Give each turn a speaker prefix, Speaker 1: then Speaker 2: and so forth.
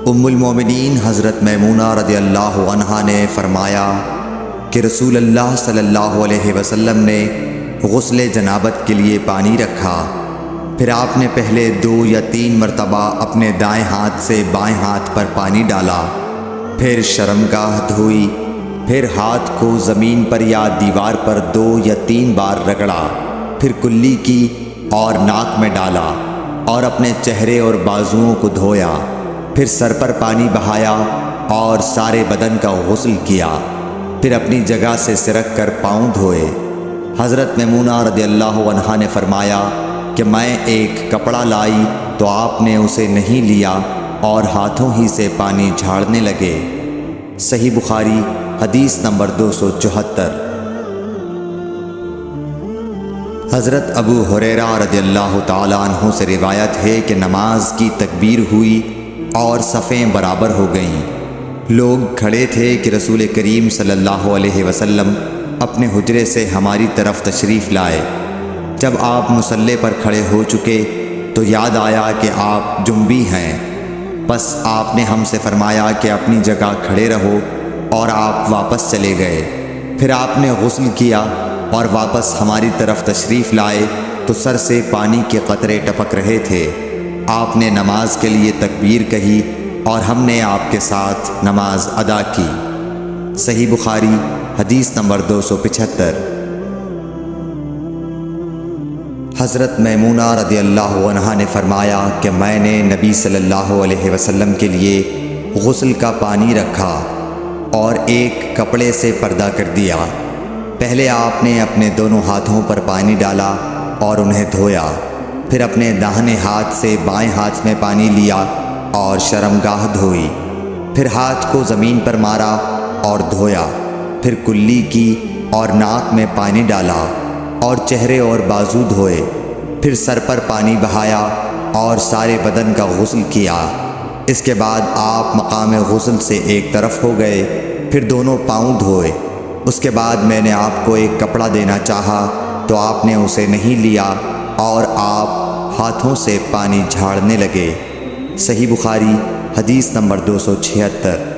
Speaker 1: ام المومنین حضرت میمونہ رضی اللہ عنہا نے فرمایا کہ رسول اللہ صلی اللہ علیہ وسلم نے غسل جنابت کے لیے پانی رکھا، پھر آپ نے پہلے 2 یا 3 مرتبہ اپنے دائیں ہاتھ سے بائیں ہاتھ پر پانی ڈالا، پھر شرمگاہ دھوئی، پھر ہاتھ کو زمین پر یا دیوار پر 2 یا 3 بار رگڑا، پھر کلی کی اور ناک میں ڈالا اور اپنے چہرے اور بازوؤں کو دھویا، پھر سر پر پانی بہایا اور سارے بدن کا غسل کیا، پھر اپنی جگہ سے سرک کر پاؤں دھوئے۔ حضرت میمونہ رضی اللہ عنہا نے فرمایا کہ میں ایک کپڑا لائی تو آپ نے اسے نہیں لیا اور ہاتھوں ہی سے پانی جھاڑنے لگے۔ صحیح بخاری حدیث نمبر 274۔ حضرت ابو ہریرہ رضی اللہ تعالیٰ عنہ سے روایت ہے کہ نماز کی تکبیر ہوئی اور صفیں برابر ہو گئیں۔ لوگ کھڑے تھے کہ رسول کریم صلی اللہ علیہ وسلم اپنے حجرے سے ہماری طرف تشریف لائے۔ جب آپ مصلی پر کھڑے ہو چکے تو یاد آیا کہ آپ جنبی ہیں، بس آپ نے ہم سے فرمایا کہ اپنی جگہ کھڑے رہو، اور آپ واپس چلے گئے۔ پھر آپ نے غسل کیا اور واپس ہماری طرف تشریف لائے تو سر سے پانی کے قطرے ٹپک رہے تھے۔ آپ نے نماز کے لیے تکبیر کہی اور ہم نے آپ کے ساتھ نماز ادا کی۔ صحیح بخاری حدیث نمبر 275۔ حضرت میمونہ رضی اللہ عنہا نے فرمایا کہ میں نے نبی صلی اللہ علیہ وسلم کے لیے غسل کا پانی رکھا اور ایک کپڑے سے پردہ کر دیا۔ پہلے آپ نے اپنے دونوں ہاتھوں پر پانی ڈالا اور انہیں دھویا، پھر اپنے داہنے ہاتھ سے بائیں ہاتھ میں پانی لیا اور شرمگاہ دھوئی، پھر ہاتھ کو زمین پر مارا اور دھویا، پھر کلی کی اور ناک میں پانی ڈالا اور چہرے اور بازو دھوئے، پھر سر پر پانی بہایا اور سارے بدن کا غسل کیا۔ اس کے بعد آپ مقام غسل سے ایک طرف ہو گئے، پھر دونوں پاؤں دھوئے۔ اس کے بعد میں نے آپ کو ایک کپڑا دینا چاہا تو آپ نے اسے نہیں لیا اور آپ ہاتھوں سے پانی جھاڑنے لگے۔ صحیح بخاری حدیث نمبر 276۔